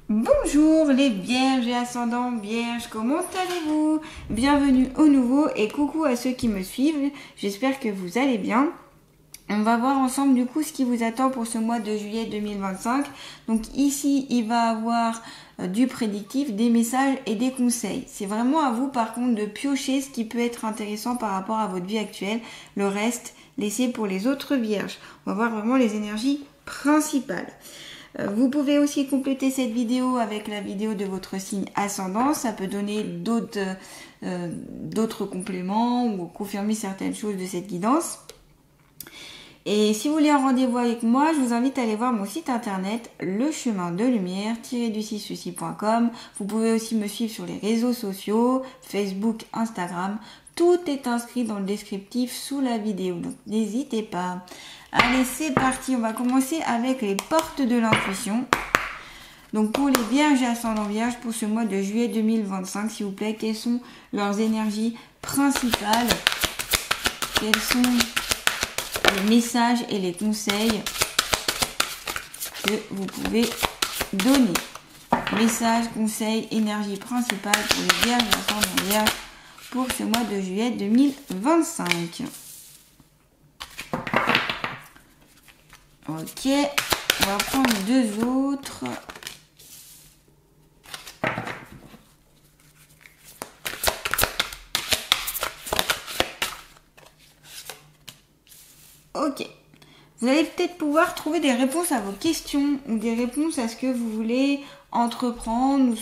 Bonjour les vierges et ascendants vierges, comment allez-vous? Bienvenue au nouveau et coucou à ceux qui me suivent, j'espère que vous allez bien. On va voir ensemble du coup ce qui vous attend pour ce mois de juillet 2025. Donc ici, il va avoir du prédictif, des messages et des conseils. C'est vraiment à vous par contre de piocher ce qui peut être intéressant par rapport à votre vie actuelle. Le reste, laissez pour les autres vierges. On va voir vraiment les énergies principales. Vous pouvez aussi compléter cette vidéo avec la vidéo de votre signe ascendant. Ça peut donner d'autres compléments ou confirmer certaines choses de cette guidance. Et si vous voulez un rendez-vous avec moi, je vous invite à aller voir mon site internet lechemindelumière-du6souci.com. Vous pouvez aussi me suivre sur les réseaux sociaux, Facebook, Instagram. Tout est inscrit dans le descriptif sous la vidéo, donc n'hésitez pas. Allez, c'est parti, on va commencer avec les portes de l'intuition. Donc pour les vierges et ascendants vierges, pour ce mois de juillet 2025, s'il vous plaît, quelles sont leurs énergies principales? Quels sont les messages et les conseils que vous pouvez donner? Messages, conseils, énergie principale pour les vierges et ascendants vierges pour ce mois de juillet 2025. Ok, on va prendre deux autres. Ok, vous allez peut-être pouvoir trouver des réponses à vos questions ou des réponses à ce que vous voulez entreprendre ou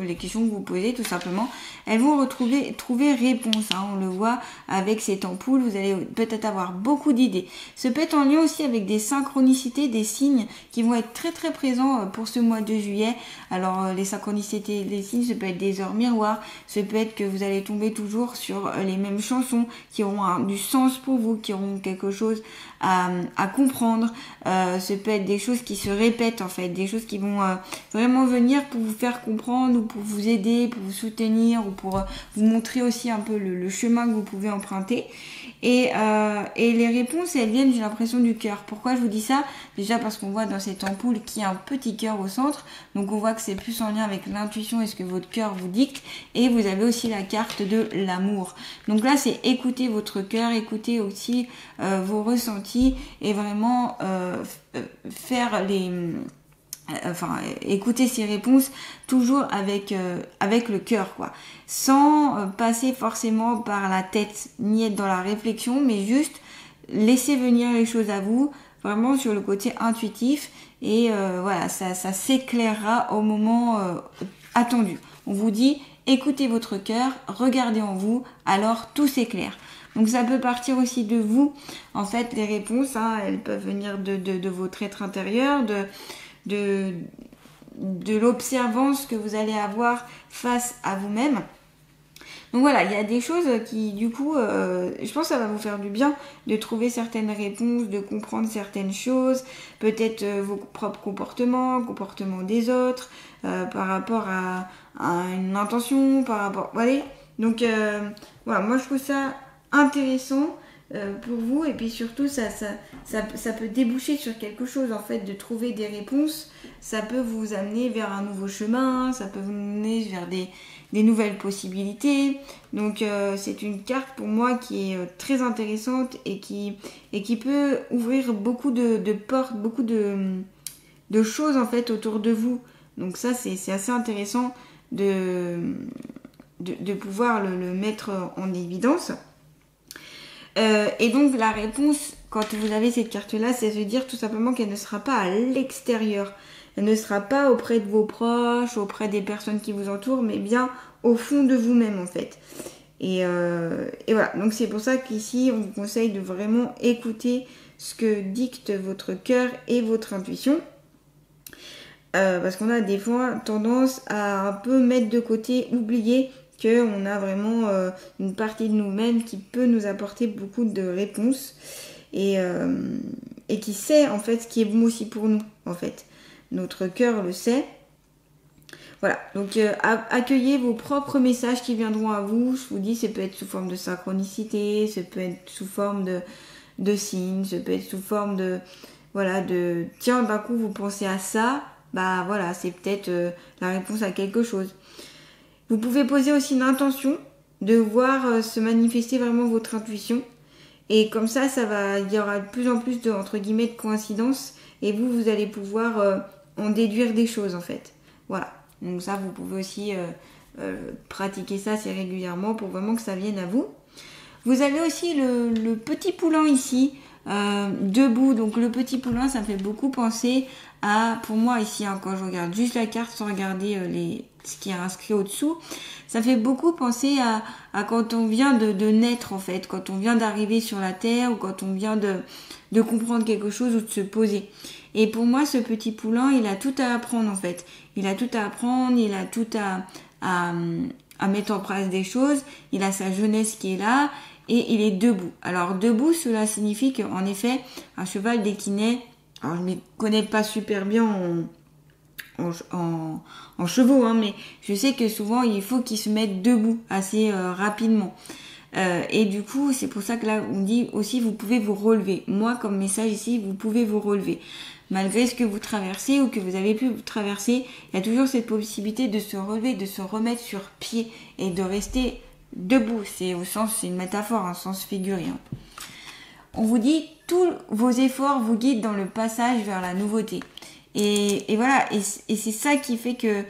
les questions que vous posez tout simplement. Elles vont trouver réponse, hein. On le voit avec cette ampoule, vous allez peut-être avoir beaucoup d'idées. Ce peut être en lien aussi avec des synchronicités, des signes qui vont être très très présents pour ce mois de juillet. Alors les synchronicités, les signes, ça peut être des heures miroirs, ça peut être que vous allez tomber toujours sur les mêmes chansons qui auront du sens pour vous, qui auront quelque chose à comprendre. Ça peut être des choses qui se répètent en fait, des choses qui vont vraiment venir pour vous faire comprendre ou pour vous aider, pour vous soutenir ou pour vous montrer aussi un peu le chemin que vous pouvez emprunter. Et les réponses, elles viennent, j'ai l'impression, du cœur. Pourquoi je vous dis ça? Déjà parce qu'on voit dans cette ampoule qu'il y a un petit cœur au centre. Donc on voit que c'est plus en lien avec l'intuition et ce que votre cœur vous dicte. Et vous avez aussi la carte de l'amour. Donc là, c'est écouter votre cœur, écouter aussi vos ressentis et vraiment faire écouter ces réponses toujours avec le cœur, quoi, sans passer forcément par la tête ni être dans la réflexion, mais juste laisser venir les choses à vous, vraiment sur le côté intuitif, et voilà, ça s'éclairera au moment attendu. On vous dit, écoutez votre cœur, regardez en vous, alors tout s'éclaire. Donc ça peut partir aussi de vous, en fait, les réponses, hein, elles peuvent venir de votre être intérieur, de l'observance que vous allez avoir face à vous-même. Donc voilà, il y a des choses qui, du coup, je pense que ça va vous faire du bien de trouver certaines réponses, de comprendre certaines choses, peut-être vos propres comportements des autres, par rapport à une intention, par rapport... Voilà. Donc voilà, moi je trouve ça intéressant pour vous, et puis surtout ça peut déboucher sur quelque chose en fait, de trouver des réponses. Ça peut vous amener vers un nouveau chemin, ça peut vous mener vers des nouvelles possibilités. Donc c'est une carte pour moi qui est très intéressante et qui peut ouvrir beaucoup de portes, beaucoup de choses en fait autour de vous. Donc ça c'est assez intéressant de pouvoir le mettre en évidence. Et donc la réponse, quand vous avez cette carte-là, c'est de se dire tout simplement qu'elle ne sera pas à l'extérieur. Elle ne sera pas auprès de vos proches, auprès des personnes qui vous entourent, mais bien au fond de vous-même en fait. Et voilà, donc c'est pour ça qu'ici on vous conseille de vraiment écouter ce que dicte votre cœur et votre intuition. Parce qu'on a des fois tendance à un peu mettre de côté, oublier qu'on a vraiment une partie de nous-mêmes qui peut nous apporter beaucoup de réponses et qui sait en fait ce qui est bon aussi pour nous en fait. Notre cœur le sait. Voilà, donc accueillez vos propres messages qui viendront à vous. Je vous dis, ça peut être sous forme de synchronicité, ça peut être sous forme de signes, ça peut être sous forme de... Voilà, tiens, d'un coup vous pensez à ça, bah voilà, c'est peut-être la réponse à quelque chose. Vous pouvez poser aussi une intention de voir se manifester vraiment votre intuition. Et comme ça, il y aura de plus en plus de, entre guillemets, de coïncidences. Et vous allez pouvoir en déduire des choses, en fait. Voilà. Donc ça, vous pouvez aussi pratiquer ça assez régulièrement pour vraiment que ça vienne à vous. Vous avez aussi le petit poulain ici, debout. Donc le petit poulain, ça me fait beaucoup penser à, pour moi ici, hein, quand je regarde juste la carte sans regarder ce qui est inscrit au-dessous, ça fait beaucoup penser à quand on vient de naître en fait, quand on vient d'arriver sur la terre ou quand on vient de comprendre quelque chose ou de se poser. Et pour moi, ce petit poulain, il a tout à apprendre en fait. Il a tout à apprendre, il a tout à mettre en place des choses, il a sa jeunesse qui est là et il est debout. Alors debout, cela signifie qu'en effet, un cheval dès qu'il naît, alors je ne me connais pas super bien en chevaux, hein, mais je sais que souvent il faut qu'ils se mettent debout assez rapidement. Et du coup, c'est pour ça que là, on dit aussi, vous pouvez vous relever. Moi, comme message ici, vous pouvez vous relever. Malgré ce que vous traversez ou que vous avez pu traverser, il y a toujours cette possibilité de se relever, de se remettre sur pied et de rester debout. C'est une métaphore, un sens figuré. Hein. On vous dit, tous vos efforts vous guident dans le passage vers la nouveauté. Et voilà, et c'est ça qui fait que...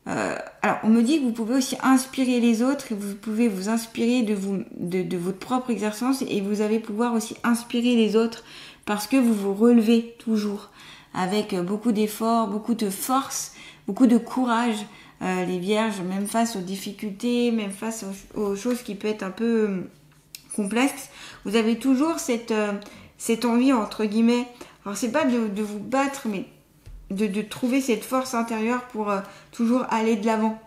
alors, on me dit que vous pouvez aussi inspirer les autres, et vous pouvez vous inspirer de votre propre exercice, et vous allez pouvoir aussi inspirer les autres, parce que vous vous relevez toujours, avec beaucoup d'efforts, beaucoup de force, beaucoup de courage. Les vierges, même face aux difficultés, même face aux choses qui peuvent être un peu complexes, vous avez toujours cette envie, entre guillemets, alors c'est pas de vous battre, mais de trouver cette force intérieure pour toujours aller de l'avant.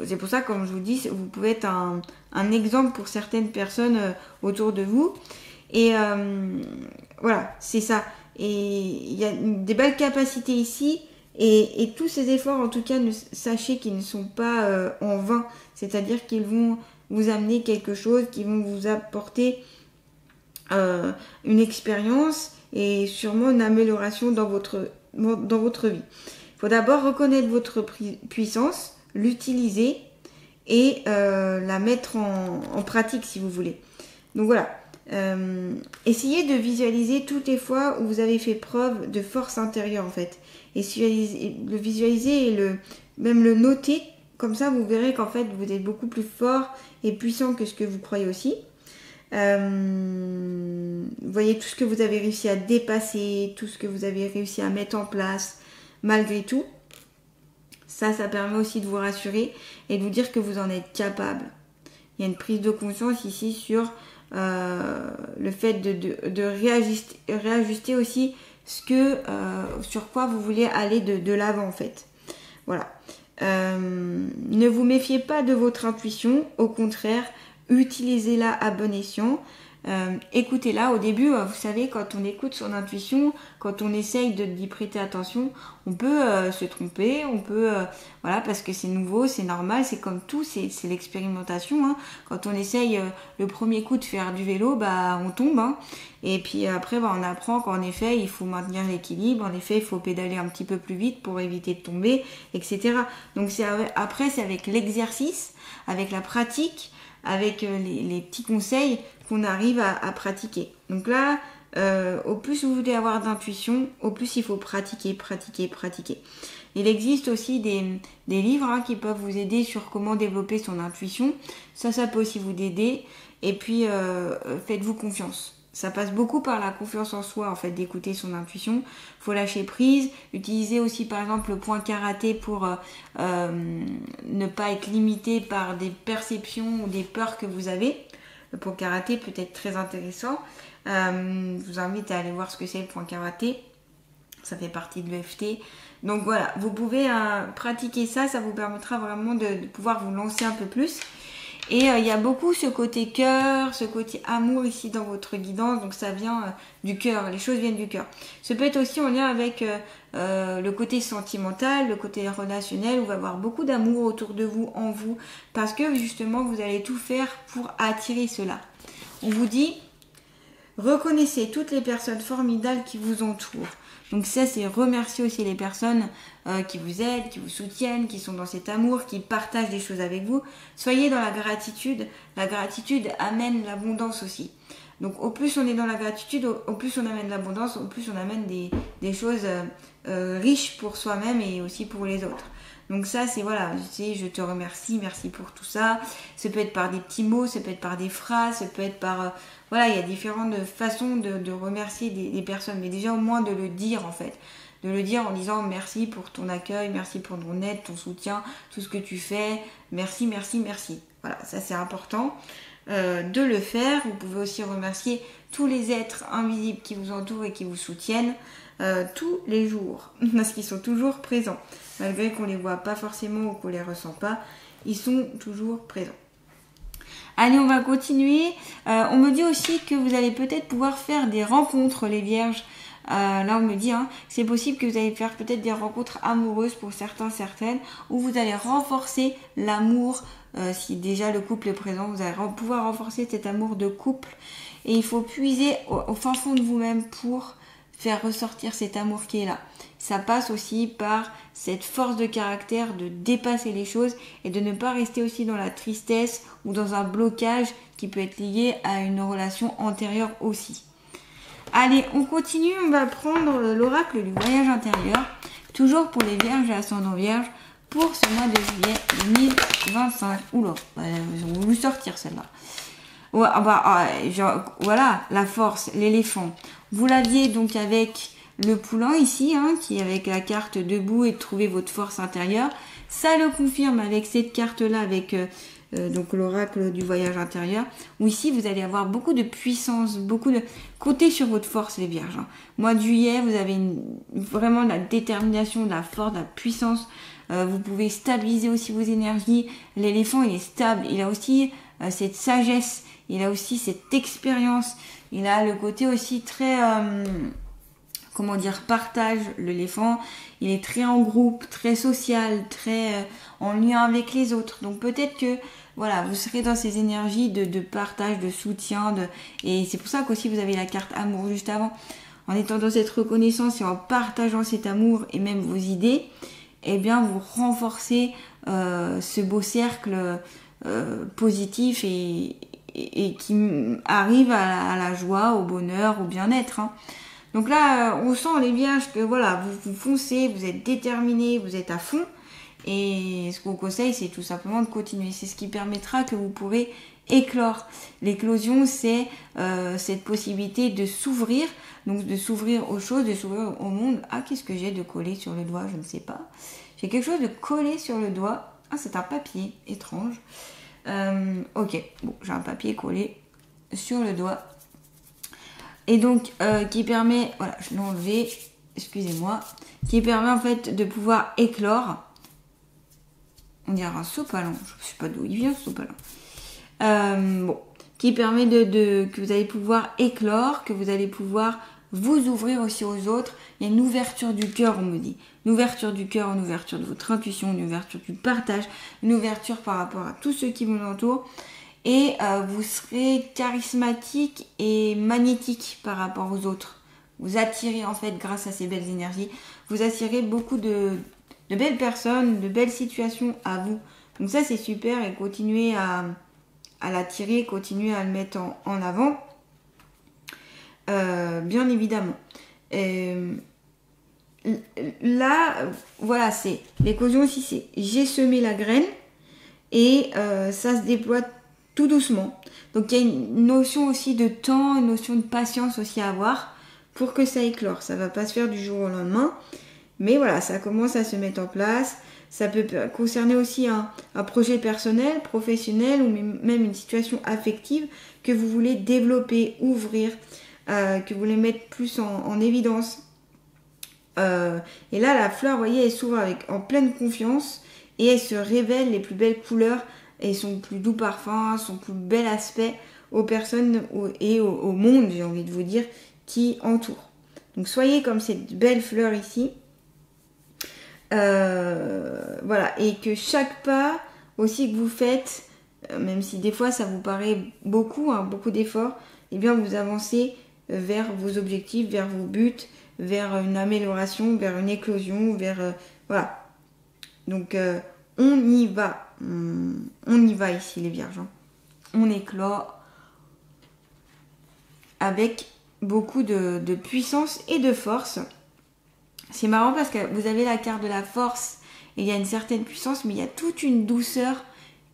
C'est pour ça, comme je vous dis, vous pouvez être un exemple pour certaines personnes autour de vous. Et voilà, c'est ça. Et il y a des belles capacités ici. Et tous ces efforts, en tout cas, sachez qu'ils ne sont pas en vain. C'est-à-dire qu'ils vont vous amener quelque chose, qu'ils vont vous apporter une expérience et sûrement une amélioration dans votre vie. Il faut d'abord reconnaître votre puissance, l'utiliser et la mettre en pratique si vous voulez. Donc voilà, essayez de visualiser toutes les fois où vous avez fait preuve de force intérieure en fait. Essayez de le visualiser et même le noter, comme ça vous verrez qu'en fait vous êtes beaucoup plus fort et puissant que ce que vous croyez aussi. Vous voyez tout ce que vous avez réussi à dépasser, tout ce que vous avez réussi à mettre en place malgré tout. Ça permet aussi de vous rassurer et de vous dire que vous en êtes capable. Il y a une prise de conscience ici sur le fait de réajuster aussi sur quoi vous voulez aller de l'avant en fait. Voilà. Ne vous méfiez pas de votre intuition, au contraire, utilisez-la à bon escient. Écoutez-la. Au début, vous savez, quand on écoute son intuition, quand on essaye d'y prêter attention, on peut se tromper, on peut, voilà, parce que c'est nouveau, c'est normal, c'est comme tout, c'est l'expérimentation. Hein. Quand on essaye le premier coup de faire du vélo, bah on tombe. Hein. Et puis après, bah, on apprend qu'en effet, il faut maintenir l'équilibre, en effet, il faut pédaler un petit peu plus vite pour éviter de tomber, etc. Donc après, c'est avec l'exercice, avec la pratique, avec les petits conseils qu'on arrive à pratiquer. Donc là, au plus vous voulez avoir d'intuition, au plus il faut pratiquer. Il existe aussi des livres hein, qui peuvent vous aider sur comment développer son intuition. Ça peut aussi vous aider. Et puis, faites-vous confiance. Ça passe beaucoup par la confiance en soi, en fait, d'écouter son intuition. Faut lâcher prise. Utilisez aussi, par exemple, le point karaté pour ne pas être limité par des perceptions ou des peurs que vous avez. Le point karaté peut être très intéressant. Je vous invite à aller voir ce que c'est le point karaté. Ça fait partie de l'EFT. Donc voilà, vous pouvez pratiquer ça. Ça vous permettra vraiment de pouvoir vous lancer un peu plus. Et il y a beaucoup ce côté cœur, ce côté amour ici dans votre guidance. Donc ça vient du cœur, les choses viennent du cœur. Ça peut être aussi en lien avec le côté sentimental, le côté relationnel. Où va y avoir beaucoup d'amour autour de vous, en vous. Parce que justement, vous allez tout faire pour attirer cela. On vous dit, reconnaissez toutes les personnes formidables qui vous entourent. Donc ça, c'est remercier aussi les personnes qui vous aident, qui vous soutiennent, qui sont dans cet amour, qui partagent des choses avec vous. Soyez dans la gratitude. La gratitude amène l'abondance aussi. Donc au plus on est dans la gratitude, au plus on amène l'abondance, au plus on amène des choses riches pour soi-même et aussi pour les autres. Donc ça, c'est voilà, je te remercie, merci pour tout ça. Ça peut être par des petits mots, ça peut être par des phrases, ça peut être par... voilà, il y a différentes façons de remercier des personnes. Mais déjà, au moins de le dire, en fait. De le dire en disant merci pour ton accueil, merci pour ton aide, ton soutien, tout ce que tu fais. Merci, merci, merci. Voilà, ça c'est important de le faire. Vous pouvez aussi remercier tous les êtres invisibles qui vous entourent et qui vous soutiennent tous les jours. Parce qu'ils sont toujours présents. Malgré qu'on ne les voit pas forcément ou qu'on ne les ressent pas, ils sont toujours présents. Allez, on va continuer. On me dit aussi que vous allez peut-être pouvoir faire des rencontres, les vierges. Là, on me dit, c'est possible que vous allez faire peut-être des rencontres amoureuses pour certains, certaines, où vous allez renforcer l'amour. Si déjà le couple est présent, vous allez pouvoir renforcer cet amour de couple. Et il faut puiser au fin fond de vous-même pour faire ressortir cet amour qui est là. Ça passe aussi par cette force de caractère de dépasser les choses et de ne pas rester aussi dans la tristesse ou dans un blocage qui peut être lié à une relation antérieure aussi. Allez, on continue, on va prendre l'oracle du voyage intérieur, toujours pour les vierges et ascendants vierges, pour ce mois de juillet 2025. Oula, ils ont voulu sortir celle-là. Ouais, voilà, la force, l'éléphant. Vous l'aviez donc avec le poulain ici, qui est avec la carte debout et de trouver votre force intérieure. Ça le confirme avec cette carte-là, avec donc l'oracle du voyage intérieur, où ici vous allez avoir beaucoup de puissance, beaucoup de... Comptez sur votre force les vierges. Mois de juillet, vous avez vraiment de la détermination, de la force, de la puissance. Vous pouvez stabiliser aussi vos énergies. L'éléphant, il est stable. Il a aussi cette sagesse. Il a aussi cette expérience. Il a le côté aussi très... partage, l'éléphant. Il est très en groupe, très social, très en lien avec les autres. Donc peut-être que voilà, vous serez dans ces énergies de partage, de soutien. Et c'est pour ça qu'aussi vous avez la carte amour juste avant. En étant dans cette reconnaissance et en partageant cet amour et même vos idées, eh bien vous renforcez ce beau cercle positif et qui arrive à la joie, au bonheur, au bien-être. Donc là, on sent les vierges que voilà, vous foncez, vous êtes déterminés, vous êtes à fond. Et ce qu'on conseille, c'est tout simplement de continuer. C'est ce qui permettra que vous pourrez éclore. L'éclosion, c'est cette possibilité de s'ouvrir, donc de s'ouvrir aux choses, de s'ouvrir au monde. Ah, qu'est-ce que j'ai de collé sur le doigt? Je ne sais pas. J'ai quelque chose de collé sur le doigt. Ah, c'est un papier, étrange. Ok, bon, j'ai un papier collé sur le doigt. Et donc, qui permet, voilà, je l'ai enlevé, excusez-moi, qui permet en fait de pouvoir éclore. On dirait un sopalin, je ne sais pas d'où il vient ce sopalin. Bon, qui permet que vous allez pouvoir éclore, que vous allez pouvoir vous ouvrir aussi aux autres. Il y a une ouverture du cœur, on me dit. Une ouverture du cœur, une ouverture de votre intuition, une ouverture du partage, une ouverture par rapport à tous ceux qui vous entourent. Et vous serez charismatique et magnétique par rapport aux autres. Vous attirez en fait, grâce à ces belles énergies, vous attirez beaucoup de belles personnes, de belles situations à vous. Donc ça c'est super et continuez à l'attirer, continuez à le mettre en avant. Bien évidemment. Là, voilà, c'est l'éclosion aussi, c'est j'ai semé la graine et ça se déploie tout doucement. Donc il y a une notion aussi de temps, une notion de patience aussi à avoir pour que ça éclore. Ça va pas se faire du jour au lendemain, mais voilà, ça commence à se mettre en place. Ça peut concerner aussi un projet personnel, professionnel ou même une situation affective que vous voulez développer, ouvrir, que vous voulez mettre plus en évidence. Et là, la fleur, vous voyez, elle s'ouvre en pleine confiance et elle se révèle les plus belles couleurs et son plus doux parfum, son plus bel aspect aux personnes et au monde, j'ai envie de vous dire, qui entourent. Donc soyez comme cette belle fleur ici. Voilà, et que chaque pas aussi que vous faites, même si des fois ça vous paraît beaucoup, beaucoup d'efforts, eh bien vous avancez vers vos objectifs, vers vos buts, vers une amélioration, vers une éclosion, vers... voilà. Donc, on y va. On y va ici, les vierges. Hein. On éclore avec beaucoup de puissance et de force. C'est marrant parce que vous avez la carte de la force et il y a une certaine puissance, mais il y a toute une douceur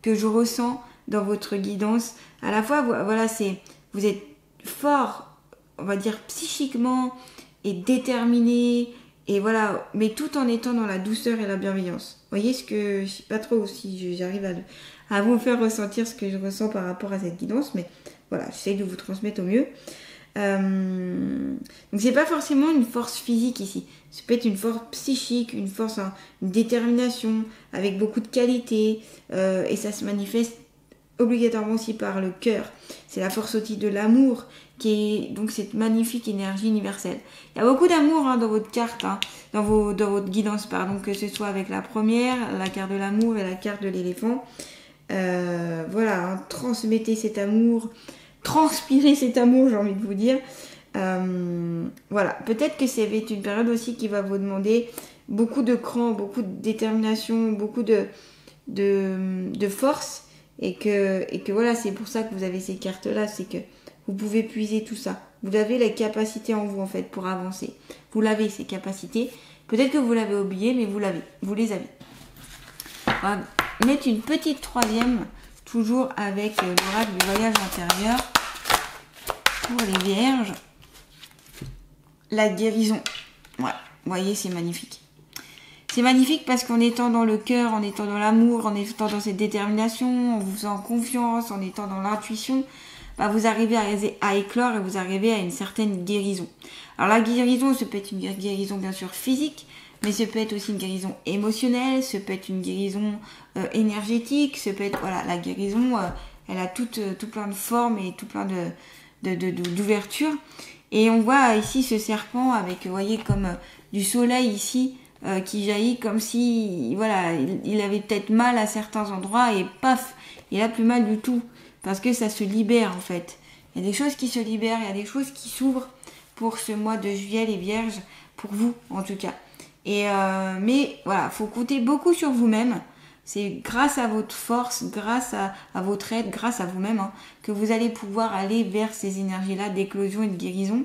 que je ressens dans votre guidance. À la fois, voilà, vous êtes fort, on va dire psychiquement et déterminé, et voilà, mais tout en étant dans la douceur et la bienveillance. Vous voyez ce que, je sais pas trop si j'arrive à vous faire ressentir ce que je ressens par rapport à cette guidance, mais voilà, j'essaie de vous transmettre au mieux. Donc c'est pas forcément une force physique ici, ça peut être une force psychique, une force, une détermination avec beaucoup de qualité, et ça se manifeste obligatoirement aussi par le cœur. C'est la force aussi de l'amour qui est donc cette magnifique énergie universelle. Il y a beaucoup d'amour dans votre carte, dans votre guidance, pardon, que ce soit avec la première, la carte de l'amour et la carte de l'éléphant. Voilà, transmettez cet amour, transpirez cet amour, j'ai envie de vous dire. Voilà, peut-être que c'est une période aussi qui va vous demander beaucoup de cran, beaucoup de détermination, beaucoup de force, et que voilà, c'est pour ça que vous avez ces cartes là, c'est que vous pouvez puiser tout ça, vous avez les capacités en vous en fait pour avancer, vous l'avez ces capacités, peut-être que vous l'avez oublié, mais vous les avez. On va mettre une petite troisième, toujours avec l'oracle du voyage intérieur pour les vierges. La guérison. Ouais, vous voyez, c'est magnifique. C'est magnifique parce qu'en étant dans le cœur, en étant dans l'amour, en étant dans cette détermination, en vous faisant confiance, en étant dans l'intuition, bah vous arrivez à éclore et vous arrivez à une certaine guérison. Alors la guérison, ça peut être une guérison bien sûr physique, mais ça peut être aussi une guérison émotionnelle, ça peut être une guérison énergétique, ça peut être, voilà, la guérison, elle a tout plein de formes et tout plein d'ouvertures. Et on voit ici ce serpent avec, vous voyez, comme du soleil ici, qui jaillit comme si, voilà, il avait peut-être mal à certains endroits et paf, il a plus mal du tout. Parce que ça se libère en fait. Il y a des choses qui se libèrent, il y a des choses qui s'ouvrent pour ce mois de juillet, les vierges, pour vous en tout cas. Et mais voilà, faut compter beaucoup sur vous-même. C'est grâce à votre force, grâce à votre aide, grâce à vous-même, que vous allez pouvoir aller vers ces énergies-là d'éclosion et de guérison.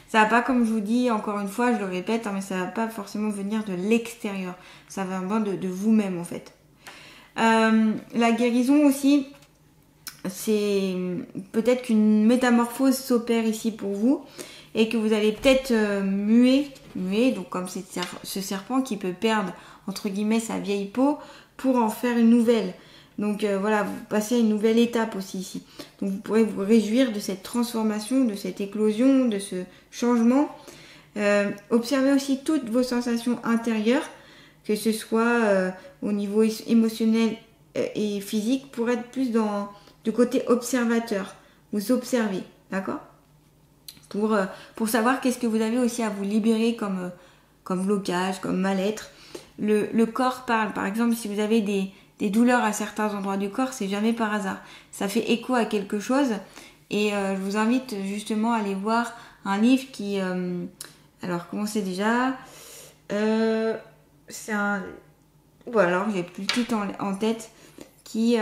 Ça va pas, comme je vous dis, encore une fois, je le répète, mais ça va pas forcément venir de l'extérieur. Ça va venir de vous-même, en fait. La guérison aussi, c'est peut-être qu'une métamorphose s'opère ici pour vous et que vous allez peut-être muer, donc comme ce serpent qui peut perdre, entre guillemets, sa vieille peau pour en faire une nouvelle. Donc voilà, vous passez à une nouvelle étape aussi ici. Donc vous pourrez vous réjouir de cette transformation, de cette éclosion, de ce changement. Observez aussi toutes vos sensations intérieures, que ce soit au niveau émotionnel et physique, pour être plus dans du côté observateur. Vous observez, d'accord ? Pour savoir qu'est-ce que vous avez aussi à vous libérer comme blocage, comme mal-être. Le corps parle. Par exemple, si vous avez des douleurs à certains endroits du corps, c'est jamais par hasard. Ça fait écho à quelque chose. Et je vous invite justement à aller voir un livre qui... alors, comment c'est déjà c'est un... Ou alors, j'ai plus le titre en tête, qui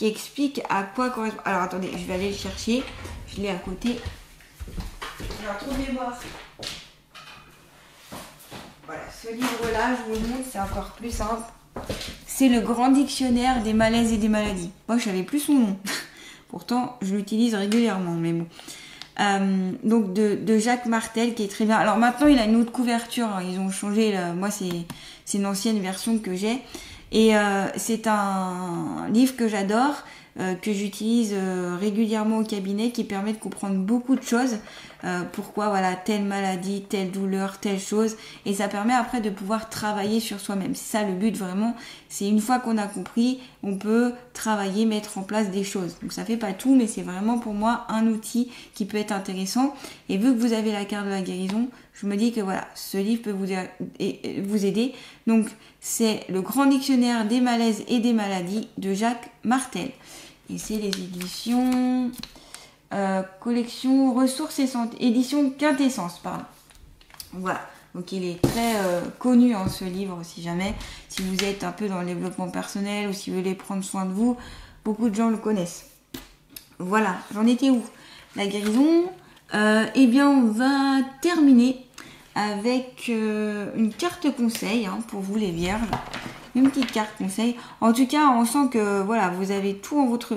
explique à quoi correspond... Alors, attendez, je vais aller le chercher. Je l'ai à côté. Alors, trouvez-moi. Voilà, ce livre-là, je vous le montre, c'est encore plus simple. C'est le grand dictionnaire des malaises et des maladies. Moi, je savais plus son nom. Pourtant, je l'utilise régulièrement, mais bon. Donc, de Jacques Martel, qui est très bien. Alors, maintenant, il a une autre couverture. Ils ont changé. Moi, c'est une ancienne version que j'ai. Et c'est un livre que j'adore, que j'utilise régulièrement au cabinet, qui permet de comprendre beaucoup de choses. Pourquoi, voilà, telle maladie, telle douleur, telle chose. Et ça permet après de pouvoir travailler sur soi-même. C'est ça le but vraiment. C'est une fois qu'on a compris, on peut travailler, mettre en place des choses. Donc ça fait pas tout, mais c'est vraiment pour moi un outil qui peut être intéressant. Et vu que vous avez la carte de la guérison, je me dis que voilà, ce livre peut vous aider. Donc c'est le grand dictionnaire des malaises et des maladies de Jacques Martel. Et c'est les éditions collection ressources et santé, édition Quintessence, pardon. Voilà. Donc il est très connu en ce livre, si jamais, si vous êtes un peu dans le développement personnel ou si vous voulez prendre soin de vous, beaucoup de gens le connaissent. Voilà, j'en étais où? La guérison. Eh bien, on va terminer avec une carte conseil pour vous les vierges. Une petite carte conseil. En tout cas, on sent que voilà, vous avez tout entre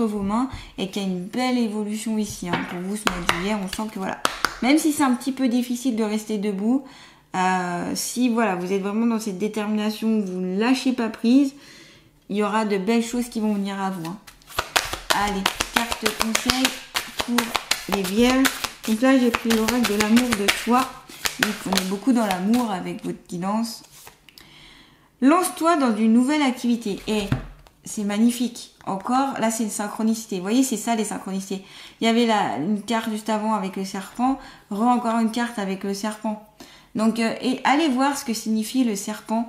vos mains et qu'il y a une belle évolution ici pour vous ce mois de juillet. On sent que voilà, même si c'est un petit peu difficile de rester debout, si voilà, vous êtes vraiment dans cette détermination, vous ne lâchez pas prise, il y aura de belles choses qui vont venir à vous. Allez, carte conseil pour les vierges. Donc là, j'ai pris l'oracle de l'amour de soi. Donc on est beaucoup dans l'amour avec votre guidance. Lance-toi dans une nouvelle activité. Et c'est magnifique. Encore, là c'est une synchronicité. Vous voyez, c'est ça les synchronicités. Il y avait une carte juste avant avec le serpent. Encore une carte avec le serpent. Donc, et allez voir ce que signifie le serpent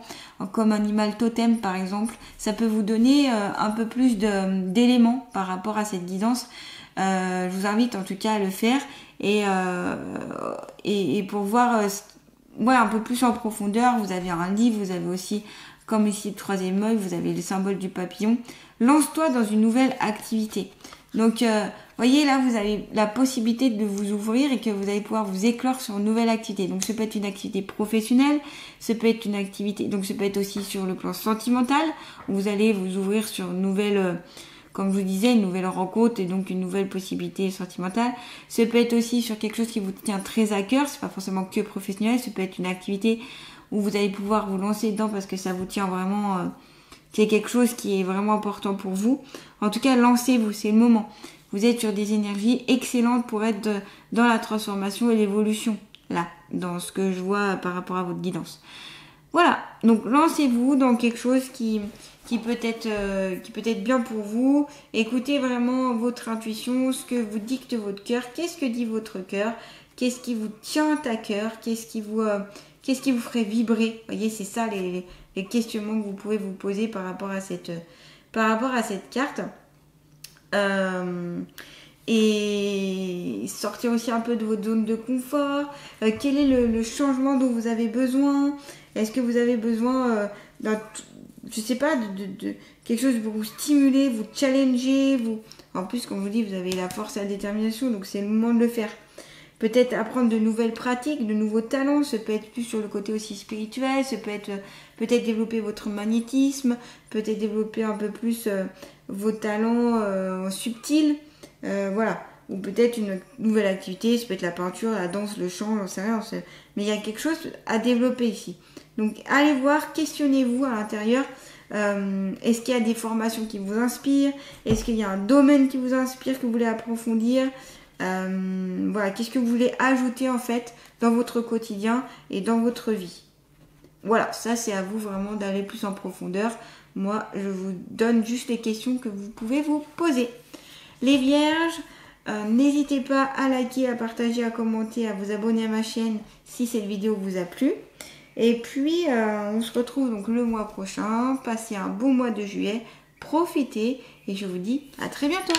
comme animal totem par exemple. Ça peut vous donner un peu plus d'éléments par rapport à cette guidance. Je vous invite en tout cas à le faire et pour voir un peu plus en profondeur. Vous avez un livre, vous avez aussi, comme ici le troisième œil, vous avez le symbole du papillon. Lance-toi dans une nouvelle activité. Donc, voyez là, vous avez la possibilité de vous ouvrir et que vous allez pouvoir vous éclore sur une nouvelle activité. Donc, ça peut être une activité professionnelle, ça peut être une activité, donc ça peut être aussi sur le plan sentimental, où vous allez vous ouvrir sur une nouvelle, comme je vous disais, une nouvelle rencontre et donc une nouvelle possibilité sentimentale. Ça peut être aussi sur quelque chose qui vous tient très à cœur, c'est pas forcément que professionnel, ça peut être une activité où vous allez pouvoir vous lancer dedans parce que ça vous tient vraiment, c'est quelque chose qui est vraiment important pour vous. En tout cas, lancez-vous, c'est le moment. Vous êtes sur des énergies excellentes pour être dans la transformation et l'évolution, là, dans ce que je vois par rapport à votre guidance. Voilà, donc lancez-vous dans quelque chose qui peut être bien pour vous. Écoutez vraiment votre intuition, ce que vous dicte votre cœur, qu'est-ce que dit votre cœur, qu'est-ce qui vous tient à cœur, qu'est-ce qui vous ferait vibrer. Vous voyez, c'est ça les questionnements que vous pouvez vous poser par rapport à cette carte. Et sortir aussi un peu de votre zone de confort. Quel est le changement dont vous avez besoin? Est-ce que vous avez besoin de quelque chose pour vous stimuler, vous challenger, En plus, comme je vous dis, vous avez la force et la détermination, donc c'est le moment de le faire. Peut-être apprendre de nouvelles pratiques, de nouveaux talents, ça peut être plus sur le côté aussi spirituel, ça peut être peut-être développer votre magnétisme, peut-être développer un peu plus vos talents subtils, voilà. Ou peut-être une nouvelle activité, ça peut être la peinture, la danse, le chant, j'en sais rien, mais il y a quelque chose à développer ici. Donc allez voir, questionnez-vous à l'intérieur. Est-ce qu'il y a des formations qui vous inspirent? Est-ce qu'il y a un domaine qui vous inspire, que vous voulez approfondir? Voilà, qu'est-ce que vous voulez ajouter en fait dans votre quotidien et dans votre vie? Voilà, ça c'est à vous vraiment d'aller plus en profondeur. Moi, je vous donne juste les questions que vous pouvez vous poser. Les vierges, n'hésitez pas à liker, à partager, à commenter, à vous abonner à ma chaîne si cette vidéo vous a plu. Et puis, on se retrouve donc le mois prochain. Passez un bon mois de juillet, profitez et je vous dis à très bientôt.